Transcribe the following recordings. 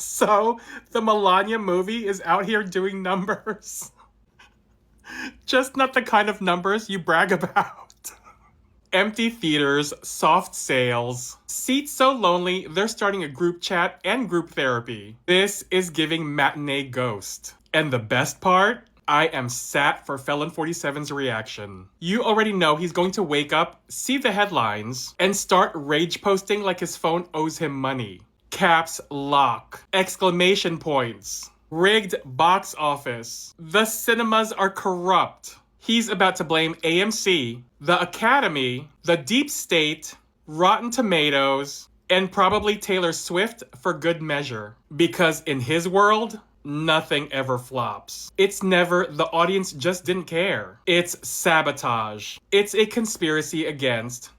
So, the Melania movie is out here doing numbers. Just not the kind of numbers you brag about. Empty theaters, soft sales, seats so lonely they're starting a group chat and group therapy. This is giving matinee ghost. And the best part? I am sat for Felon 47's reaction. You already know he's going to wake up, see the headlines, and start rage posting like his phone owes him money. Caps lock. Exclamation points. Rigged box office. The cinemas are corrupt. He's about to blame AMC, the Academy, the Deep State, Rotten Tomatoes, and probably Taylor Swift for good measure. Because in his world, nothing ever flops. It's never the audience just didn't care. It's sabotage. It's a conspiracy against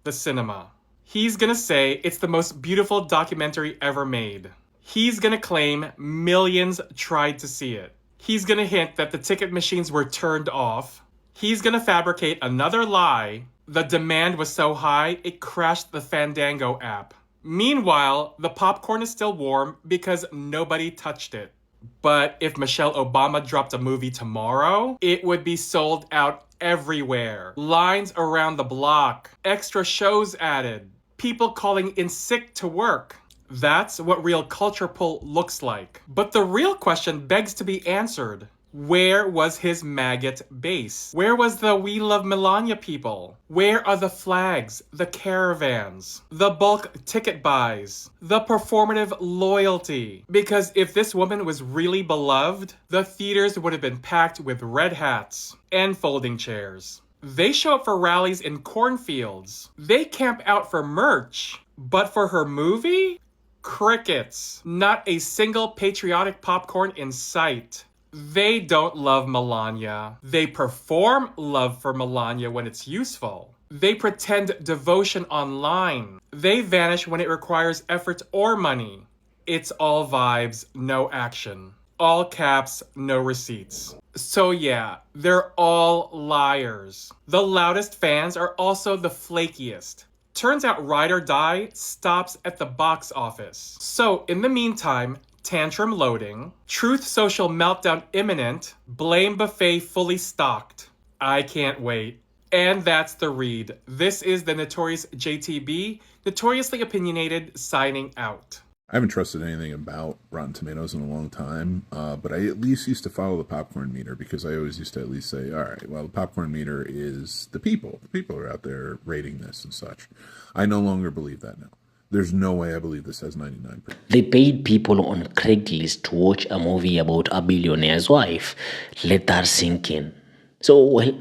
the cinema. He's gonna say it's the most beautiful documentary ever made. He's gonna claim millions tried to see it. He's gonna hint that the ticket machines were turned off. He's gonna fabricate another lie. The demand was so high, it crashed the Fandango app. Meanwhile, the popcorn is still warm because nobody touched it. But if Michelle Obama dropped a movie tomorrow, it would be sold out everywhere. Lines around the block, extra shows added, people calling in sick to work. That's what real culture pull looks like. But the real question begs to be answered. Where was his maggot base? Where was the We Love Melania people? Where are the flags, the caravans, the bulk ticket buys, the performative loyalty? Because if this woman was really beloved, the theaters would have been packed with red hats and folding chairs. They show up for rallies in cornfields. They camp out for merch. But for her movie? Crickets. Not a single patriotic popcorn in sight. They don't love Melania. They perform love for Melania when it's useful. They pretend devotion online. They vanish when it requires effort or money. It's all vibes, no action. All caps, no receipts. So yeah, they're all liars. The loudest fans are also the flakiest. Turns out Ride or Die stops at the box office. So in the meantime, tantrum loading, truth social meltdown imminent, blame buffet fully stocked. I can't wait. And that's the read. This is the notorious JTB, notoriously opinionated, signing out. I haven't trusted anything about Rotten Tomatoes in a long time, but I at least used to follow the popcorn meter because I always used to at least say, all right, well, the popcorn meter is the people. The people are out there rating this and such. I no longer believe that now. There's no way I believe this has 99%. They paid people on Craigslist to watch a movie about a billionaire's wife. Let that sink in. So, well,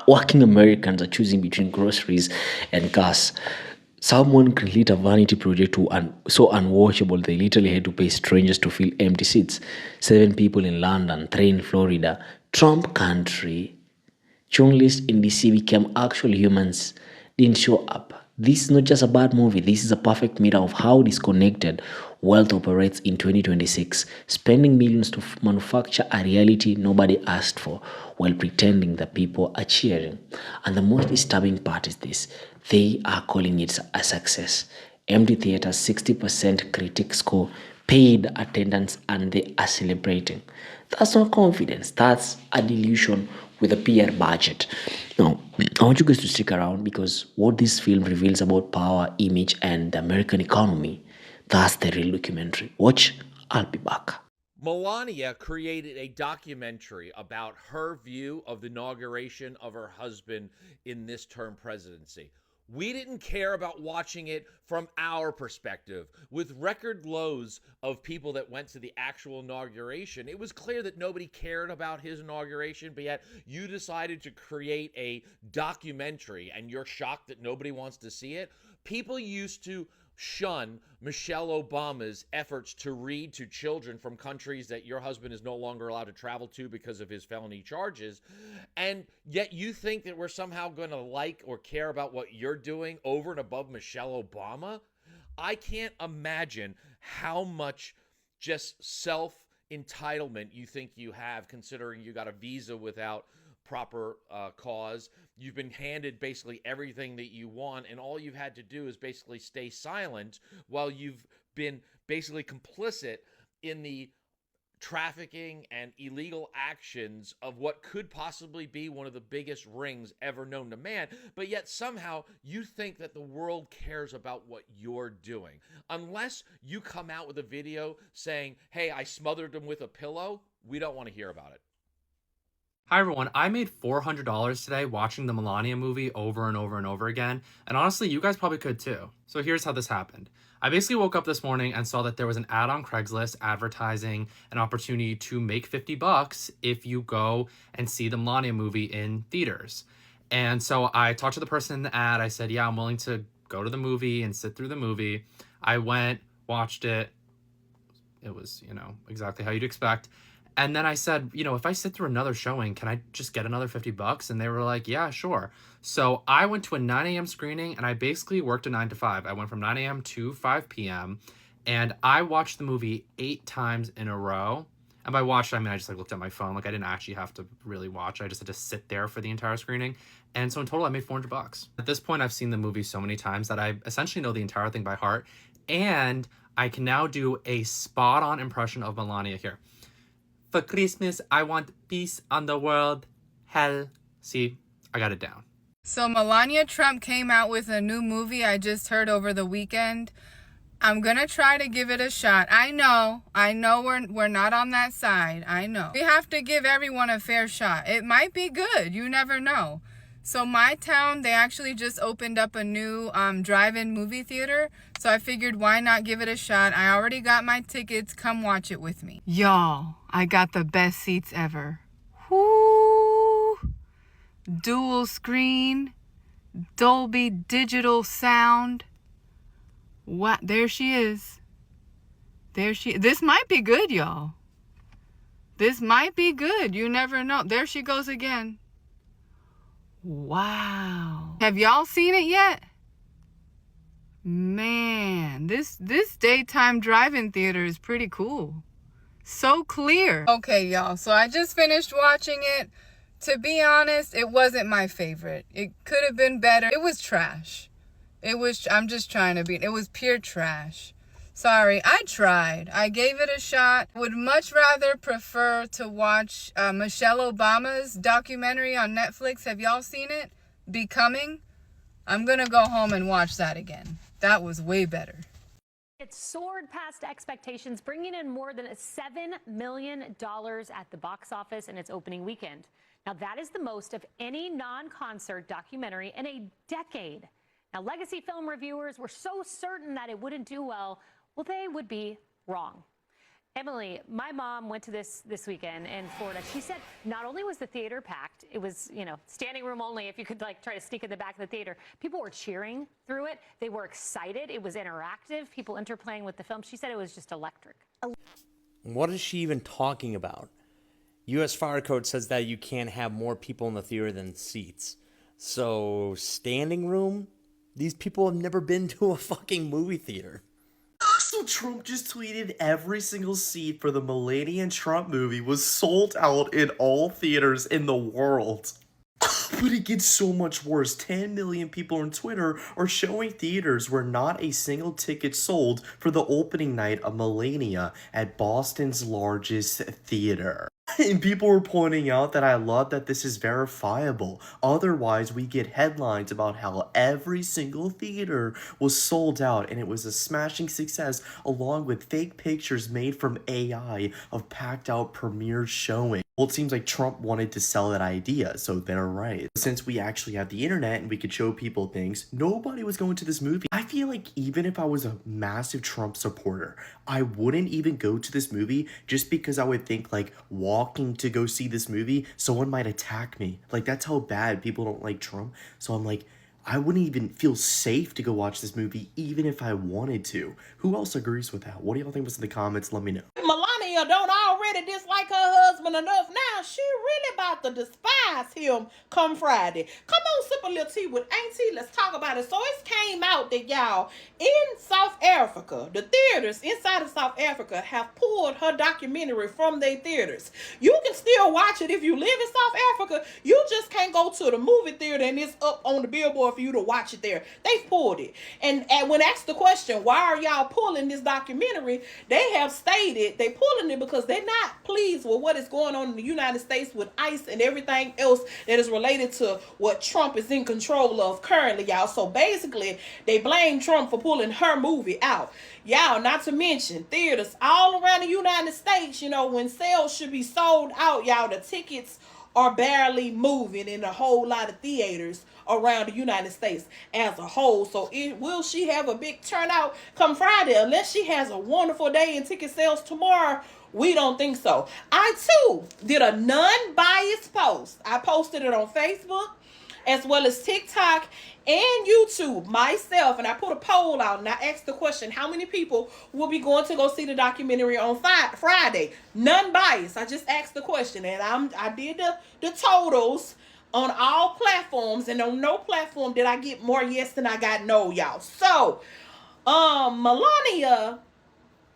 working Americans are choosing between groceries and gas. Someone created a vanity project so unwatchable they literally had to pay strangers to fill empty seats. 7 people in London, 3 in Florida. Trump country. Journalists in DC became actual humans, didn't show up. This is not just a bad movie. This is a perfect mirror of how disconnected wealth operates in 2026, spending millions to manufacture a reality nobody asked for while pretending the people are cheering. And the most disturbing part is this. They are calling it a success. Empty theaters, 60% critic score, paid attendance, and they are celebrating. That's not confidence. That's a delusion with a PR budget. Now, I want you guys to stick around because what this film reveals about power, image, and the American economy, that's the real documentary. Watch, I'll be back. Melania created a documentary about her view of the inauguration of her husband in this term presidency. We didn't care about watching it from our perspective. With record lows of people that went to the actual inauguration, it was clear that nobody cared about his inauguration, but yet you decided to create a documentary and you're shocked that nobody wants to see it. People used to shun Michelle Obama's efforts to read to children from countries that your husband is no longer allowed to travel to because of his felony charges. And yet you think that we're somehow going to like or care about what you're doing over and above Michelle Obama? I can't imagine how much just self-entitlement you think you have, considering you got a visa without proper cause. You've been handed basically everything that you want, and all you've had to do is basically stay silent while you've been basically complicit in the trafficking and illegal actions of what could possibly be one of the biggest rings ever known to man, but yet somehow you think that the world cares about what you're doing. Unless you come out with a video saying, hey, I smothered him with a pillow, we don't want to hear about it. Hi everyone, I made $400 today watching the Melania movie over and over and over again, and honestly, you guys probably could too. So here's how this happened. I basically woke up this morning and saw that there was an ad on Craigslist advertising an opportunity to make $50 if you go and see the Melania movie in theaters. And so I talked to the person in the ad. I said, yeah, I'm willing to go to the movie and sit through the movie. I went, watched it. It was, exactly how you'd expect. And then I said, if I sit through another showing, can I just get another $50? And they were like, yeah, sure. So I went to a 9 a.m. screening and I basically worked a 9 to 5. I went from 9 a.m. to 5 p.m. and I watched the movie 8 times in a row. And by watched, I mean, I just looked at my phone. I didn't actually have to really watch. I just had to sit there for the entire screening. And so in total, I made $400. At this point, I've seen the movie so many times that I essentially know the entire thing by heart. And I can now do a spot-on impression of Melania here. For Christmas, I want peace on the world. Hell. See, I got it down. So Melania Trump came out with a new movie I just heard over the weekend. I'm going to try to give it a shot. I know we're not on that side. I know. We have to give everyone a fair shot. It might be good. You never know. So my town, they actually just opened up a new drive-in movie theater. So I figured why not give it a shot. I already got my tickets. Come watch it with me. Y'all, I got the best seats ever. Whoo! Dual screen, Dolby digital sound. What? There she is. This might be good, y'all. This might be good. You never know. There she goes again. Wow. Have y'all seen it yet? Man, this daytime drive-in theater is pretty cool. So clear. Okay, y'all. So I just finished watching it. To be honest, it wasn't my favorite. It could have been better. It was trash. I'm just trying to be, it was pure trash. Sorry, I tried. I gave it a shot. Would much rather prefer to watch Michelle Obama's documentary on Netflix. Have y'all seen it? Becoming? I'm gonna go home and watch that again. That was way better. It soared past expectations, bringing in more than $7 million at the box office in its opening weekend. Now, that is the most of any non-concert documentary in a decade. Now, legacy film reviewers were so certain that it wouldn't do well, they would be wrong. Emily, my mom went to this weekend in Florida. She said not only was the theater packed, it was, standing room only if you could try to sneak in the back of the theater. People were cheering through it. They were excited. It was interactive. People interplaying with the film. She said it was just electric. What is she even talking about? U.S. Fire Code says that you can't have more people in the theater than seats. So, standing room? These people have never been to a fucking movie theater. So Trump just tweeted every single seat for the Melania Trump movie was sold out in all theaters in the world. But it gets so much worse. 10 million people on Twitter are showing theaters where not a single ticket sold for the opening night of Melania at Boston's largest theater. And people were pointing out that I love that this is verifiable. Otherwise, we get headlines about how every single theater was sold out and it was a smashing success, along with fake pictures made from AI of packed out premiere showing. Well, it seems like Trump wanted to sell that idea, so they're right. Since we actually have the internet and we could show people things, nobody was going to this movie. I feel like even if I was a massive Trump supporter, I wouldn't even go to this movie just because I would think walking to go see this movie, someone might attack me. That's how bad people don't like Trump. So I'm I wouldn't even feel safe to go watch this movie even if I wanted to. Who else agrees with that? What do y'all think was in the comments? Let me know. Melania Melania don't already dislike her husband enough. Now she really about to despise him come Friday. Come on, sip a little tea with Auntie. Let's talk about it. So it came out that y'all in South Africa, the theaters inside of South Africa have pulled her documentary from their theaters. You can still watch it if you live in South Africa. You just can't go to the movie theater and it's up on the billboard for you to watch it there. They've pulled it. And when asked the question, why are y'all pulling this documentary? They have stated they pulling it because they're not pleased with what is going on in the United States with ICE and everything else that is related to what Trump is in control of currently, y'all. So basically, they blame Trump for pulling her movie out. Y'all, not to mention theaters all around the United States, you know, when sales should be sold out, y'all, the tickets are barely moving in a whole lot of theaters around the United States as a whole. So will she have a big turnout come Friday? Unless she has a wonderful day in ticket sales tomorrow, we don't think so. I too did a non-biased post. I posted it on Facebook as well as TikTok and YouTube myself, and I put a poll out and I asked the question, how many people will be going to go see the documentary on Friday? None biased. I just asked the question, and I did the totals on all platforms, and on no platform did I get more yes than I got no, y'all. So Melania,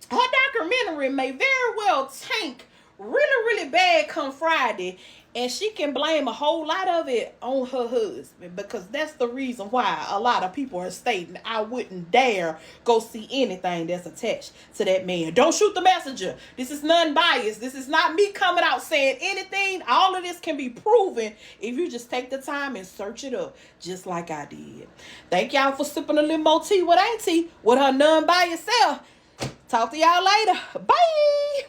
her documentary may very well tank really bad come Friday, and she can blame a whole lot of it on her husband, because that's the reason why a lot of people are stating I wouldn't dare go see anything that's attached to that man. Don't shoot the messenger. This is non-biased. This is not me coming out saying anything. All of this can be proven if you just take the time and search it up, just like I did. Thank y'all for sipping a little more tea with Auntie with her non-biased self. Talk to y'all later. Bye.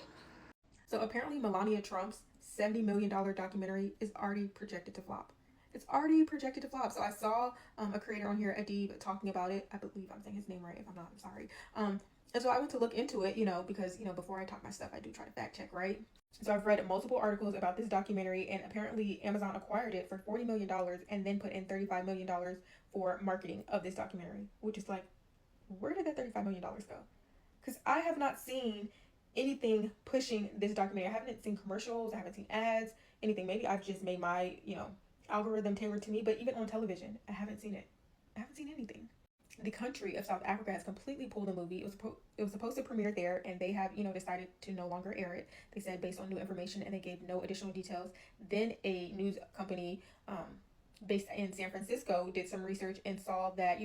So apparently Melania Trump's $70 million documentary is already projected to flop. It's already projected to flop. So I saw a creator on here, Adib, talking about it. I believe I'm saying his name right. If I'm not, I'm sorry. And so I went to look into it, because, before I talk my stuff, I do try to fact check, right? So I've read multiple articles about this documentary, and apparently Amazon acquired it for $40 million and then put in $35 million for marketing of this documentary, which is like, where did that $35 million go? Because I have not seen anything pushing this documentary. I haven't seen commercials, I haven't seen ads, anything. Maybe I've just made my, algorithm tailored to me, but even on television, I haven't seen it. I haven't seen anything. The country of South Africa has completely pulled the movie. It was supposed to premiere there, and they have, decided to no longer air it. They said based on new information, and they gave no additional details. Then a news company based in San Francisco did some research and saw that,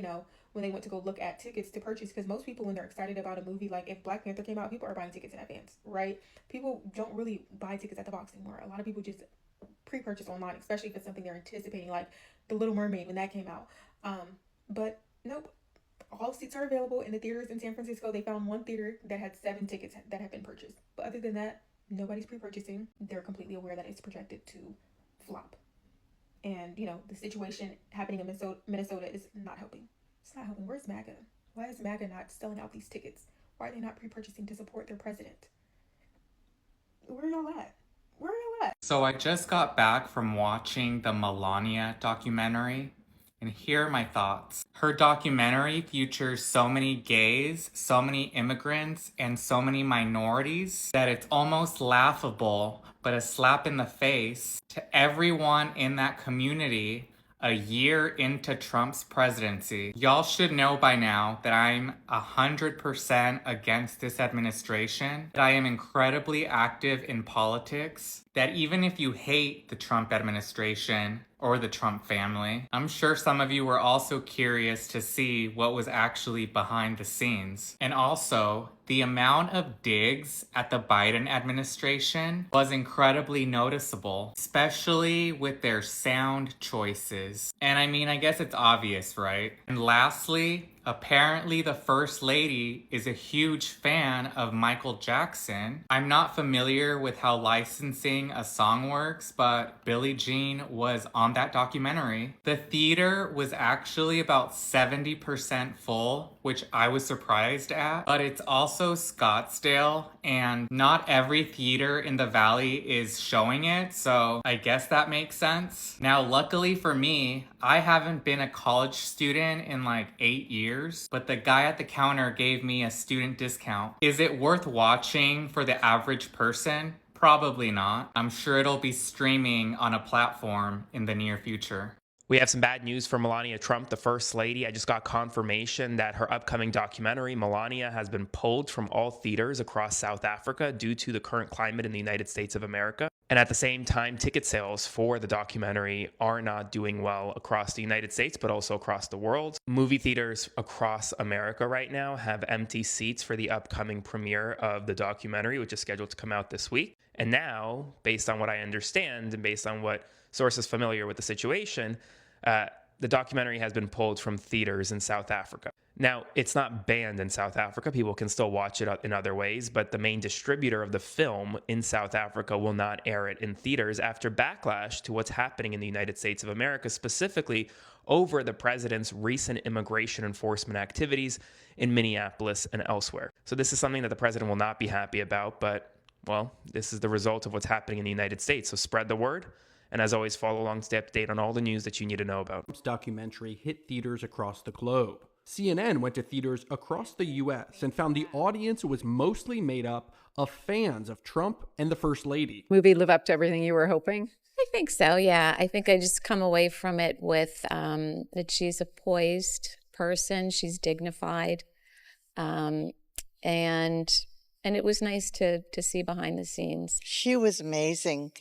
when they went to go look at tickets to purchase, because most people, when they're excited about a movie, like if Black Panther came out, people are buying tickets in advance, right? People don't really buy tickets at the box anymore. A lot of people just pre-purchase online, especially if it's something they're anticipating, like The Little Mermaid when that came out. But nope, all seats are available in the theaters in San Francisco. They found one theater that had 7 tickets that had been purchased. But other than that, nobody's pre-purchasing. They're completely aware that it's projected to flop. And, the situation happening in Minnesota is not helping. It's not helping. Where's MAGA? Why is MAGA not selling out these tickets? Why are they not pre-purchasing to support their president? Where are y'all at? Where are y'all at? So I just got back from watching the Melania documentary, and here are my thoughts. Her documentary features so many gays, so many immigrants, and so many minorities that it's almost laughable, but a slap in the face to everyone in that community a year into Trump's presidency. Y'all should know by now that I'm 100% against this administration, that I am incredibly active in politics, that even if you hate the Trump administration or the Trump family, I'm sure some of you were also curious to see what was actually behind the scenes. And also, the amount of digs at the Biden administration was incredibly noticeable, especially with their sound choices. And I mean, I guess it's obvious, right? And lastly, apparently the First Lady is a huge fan of Michael Jackson. I'm not familiar with how licensing a song works, but Billie Jean was on that documentary. The theater was actually about 70% full, which I was surprised at. But it's also Scottsdale, and not every theater in the Valley is showing it, so I guess that makes sense. Now, luckily for me, I haven't been a college student in like 8 years, but the guy at the counter gave me a student discount. Is it worth watching for the average person? Probably not. I'm sure it'll be streaming on a platform in the near future. We have some bad news for Melania Trump, the First Lady. I just got confirmation that her upcoming documentary, Melania, has been pulled from all theaters across South Africa due to the current climate in the United States of America. And at the same time, ticket sales for the documentary are not doing well across the United States, but also across the world. Movie theaters across America right now have empty seats for the upcoming premiere of the documentary, which is scheduled to come out this week. And now, based on what I understand and based on what sources familiar with the situation, the documentary has been pulled from theaters in South Africa. Now, it's not banned in South Africa. People can still watch it in other ways, but the main distributor of the film in South Africa will not air it in theaters after backlash to what's happening in the United States of America, specifically over the president's recent immigration enforcement activities in Minneapolis and elsewhere. So this is something that the president will not be happy about, but, well, this is the result of what's happening in the United States. So spread the word. And as always, follow along to stay up to date on all the news that you need to know about. Trump's documentary hit theaters across the globe. CNN went to theaters across the U.S. and found the audience was mostly made up of fans of Trump and the First Lady. Movie live up to everything you were hoping? I think so, yeah. I think I just come away from it with that she's a poised person. She's dignified. And it was nice to see behind the scenes. She was amazing.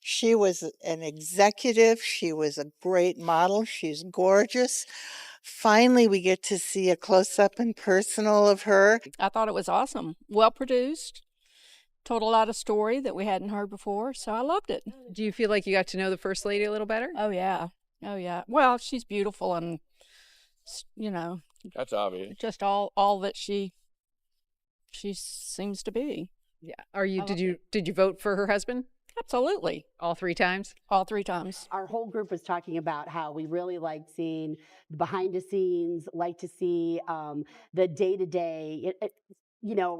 She was an executive. She was a great model. She's gorgeous. Finally, we get to see a close-up and personal of her. I thought it was awesome. Well produced. Told a lot of story that we hadn't heard before, so I loved it. Do you feel like you got to know the First Lady a little better? Oh, yeah. Oh, yeah. Well, she's beautiful and, you know. That's obvious. Just all that she seems to be. Yeah. Did you vote for her husband? Absolutely. All 3 times? All 3 times. Our whole group was talking about how we really liked seeing behind the scenes, like to see the day-to-day,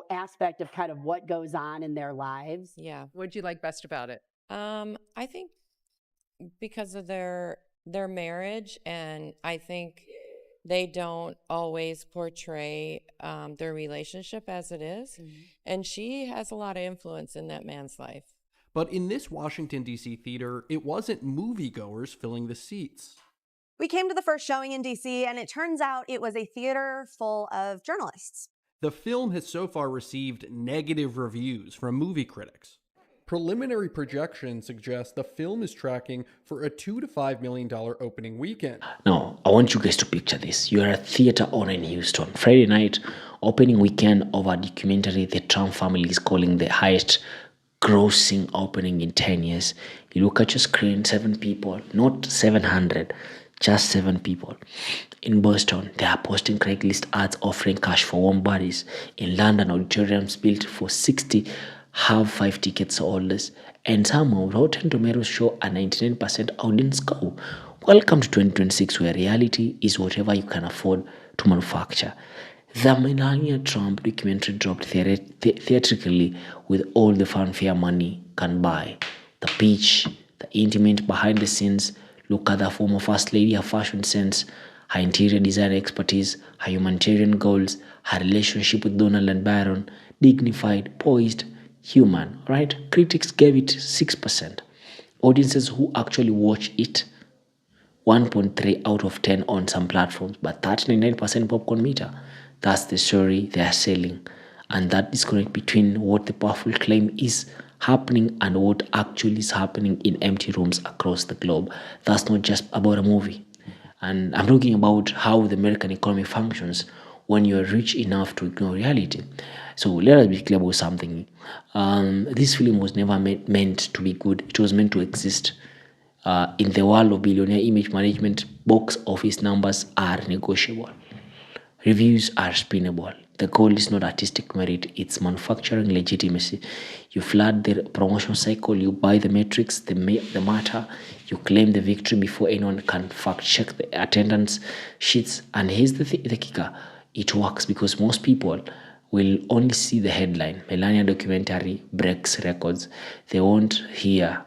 aspect of kind of what goes on in their lives. Yeah. What'd you like best about it? I think because of their marriage, and I think they don't always portray their relationship as it is. Mm-hmm. And she has a lot of influence in that man's life. But in this Washington, D.C. theater, it wasn't moviegoers filling the seats. We came to the first showing in D.C., and it turns out it was a theater full of journalists. The film has so far received negative reviews from movie critics. Preliminary projections suggest the film is tracking for a $2 to $5 million opening weekend. Now, I want you guys to picture this. You are a theater owner in Houston. Friday night, opening weekend of a documentary the Trump family is calling the highest grossing opening in 10 years. You look at your screen, 7 people, not 700, just 7 people. In Boston, they are posting Craigslist ads offering cash for warm bodies. In London, auditoriums built for 60 have 5 tickets or less. And some of Rotten Tomatoes show a 99% audience score. Welcome to 2026, where reality is whatever you can afford to manufacture. The Melania Trump documentary dropped theatrically with all the fanfare money can buy. The pitch, the intimate behind the scenes, look at the former First Lady, her fashion sense, her interior design expertise, her humanitarian goals, her relationship with Donald and Byron, dignified, poised, human, right? Critics gave it 6%. Audiences who actually watch it, 1.3 out of 10 on some platforms, but 39% popcorn meter. That's the story they are selling. And that disconnect between what the powerful claim is happening and what actually is happening in empty rooms across the globe. That's not just about a movie. And I'm talking about how the American economy functions when you're rich enough to ignore reality. So let us be clear about something. This film was never meant to be good. It was meant to exist. In the world of billionaire image management, box office numbers are negotiable. Reviews are spinnable. The goal is not artistic merit, it's manufacturing legitimacy. You flood the promotion cycle, you buy the metrics, the matter, you claim the victory before anyone can fact check the attendance sheets. And here's the kicker. It works because most people will only see the headline, Melania documentary breaks records. They won't hear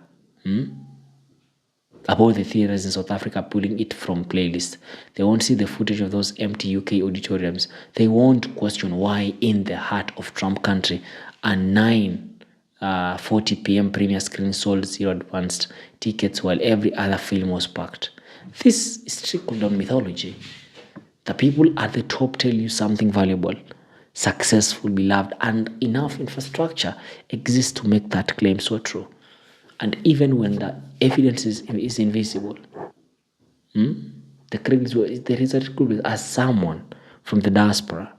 about the theaters in South Africa pulling it from playlists. They won't see the footage of those empty UK auditoriums. They won't question why in the heart of Trump country a 9:40 p.m. premiere screen sold 0 advanced tickets while every other film was packed. This is trickle-down mythology. The people at the top tell you something valuable, successful, beloved, and enough infrastructure exists to make that claim so true. And even when the evidence is invisible, the Craigslist, there is a recruitment. As someone from the diaspora,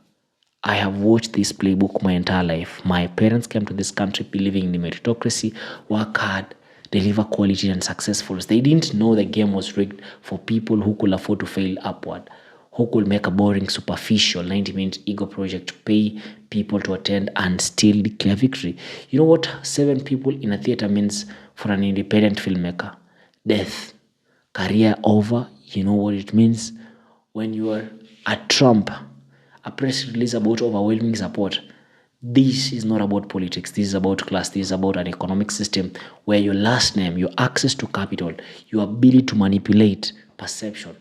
I have watched this playbook my entire life. My parents came to this country believing in meritocracy, work hard, deliver quality and successful. They didn't know the game was rigged for people who could afford to fail upward, who could make a boring, superficial 90-minute ego project, pay people to attend and still declare victory. You know what 7 people in a theater means for an independent filmmaker? Death. Career over. You know what it means? When you are at Trump, a press release about overwhelming support. This is not about politics. This is about class. This is about an economic system where your last name, your access to capital, your ability to manipulate perception,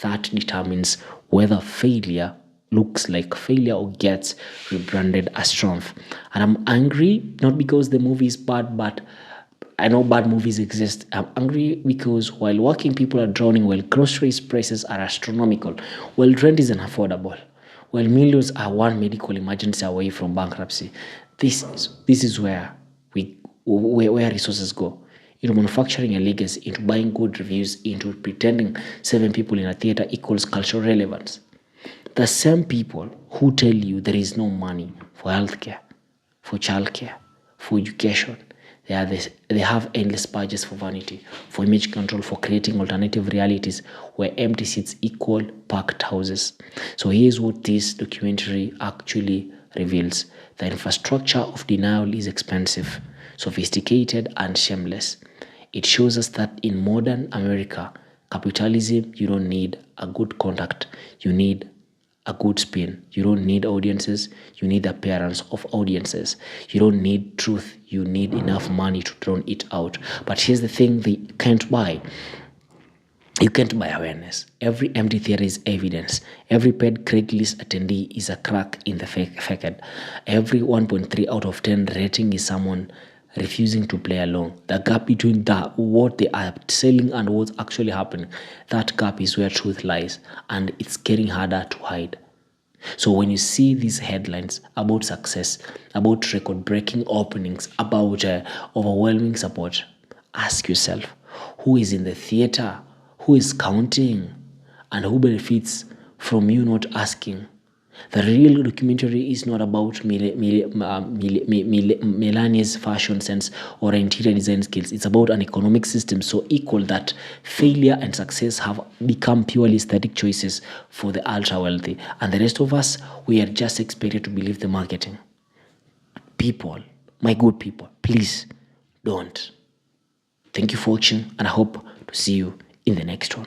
that determines whether failure looks like failure or gets rebranded as triumph. And I'm angry, not because the movie is bad, but I know bad movies exist. I'm angry because while working people are drowning, while groceries prices are astronomical, while rent isn't affordable, while millions are one medical emergency away from bankruptcy, this is where resources go. Into manufacturing a legacy, into buying good reviews, into pretending 7 people in a theater equals cultural relevance. The same people who tell you there is no money for healthcare, for childcare, for education, they have endless budgets for vanity, for image control, for creating alternative realities where empty seats equal packed houses. So here's what this documentary actually reveals. The infrastructure of denial is expensive, sophisticated, and shameless. It shows us that in modern America, capitalism, you don't need a good contact. You need a good spin. You don't need audiences. You need the appearance of audiences. You don't need truth. You need enough money to drown it out. But here's the thing they can't buy. You can't buy awareness. Every empty theater is evidence. Every paid Craigslist attendee is a crack in the facade. Every 1.3 out of 10 rating is someone refusing to play along. The gap between what they are selling and what's actually happening, that gap is where truth lies, and it's getting harder to hide. So when you see these headlines about success, about record-breaking openings, about overwhelming support, ask yourself, who is in the theater? Who is counting? And who benefits from you not asking? The real documentary is not about Melania's fashion sense or interior design skills. It's about an economic system so equal that failure and success have become purely aesthetic choices for the ultra-wealthy. And the rest of us, we are just expected to believe the marketing. People, my good people, please don't. Thank you for watching, and I hope to see you in the next one.